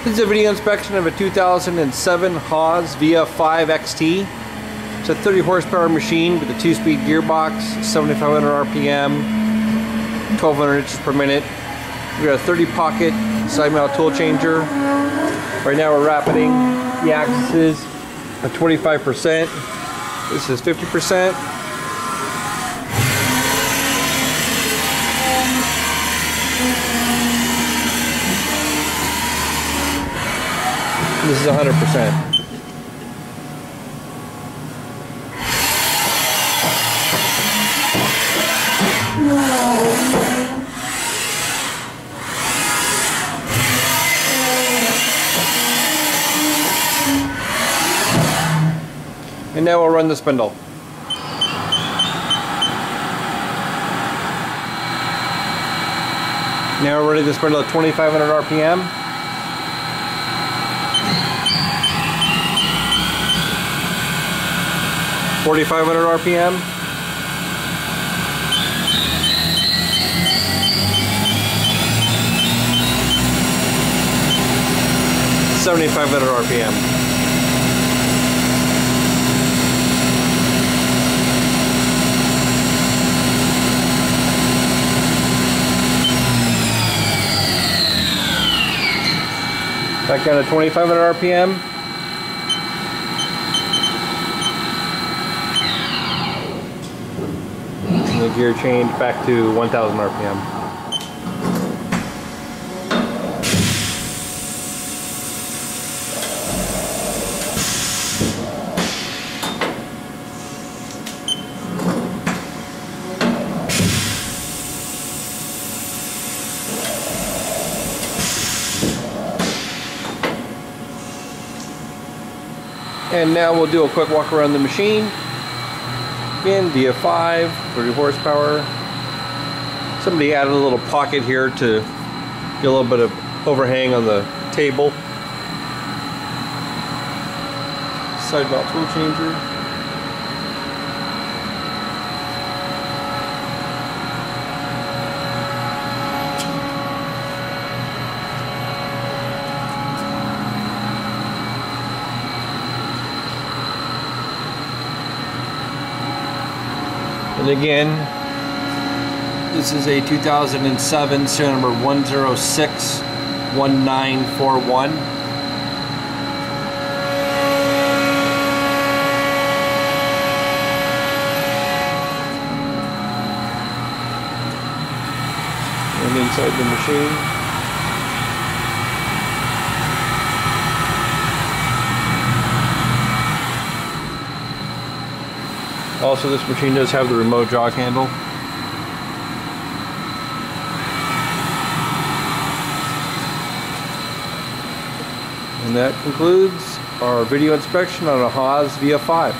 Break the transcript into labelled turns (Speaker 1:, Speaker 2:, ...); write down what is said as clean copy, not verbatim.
Speaker 1: This is a video inspection of a 2007 Haas VF-5 XT. It's a 30 horsepower machine with a 2-speed gearbox, 7,500 RPM, 1,200 inches per minute. We've got a 30 pocket side mount tool changer. Right now we're rapiding the axes at 25%. This is 50%. This is 100%. And now we'll run the spindle. Now we're running the spindle at 2,500 RPM. $4,500 RPM. $7,500 RPM. Back down to 2,500 RPM. And the gear change back to 1,000 RPM. And now we'll do a quick walk around the machine. Again, VF-5, 30 horsepower. Somebody added a little pocket here to get a little bit of overhang on the table. Side mount tool changer. And again, this is a 2007 serial number 1061941. And inside the machine. Also, this machine does have the remote jog handle. And that concludes our video inspection on a Haas VF-5.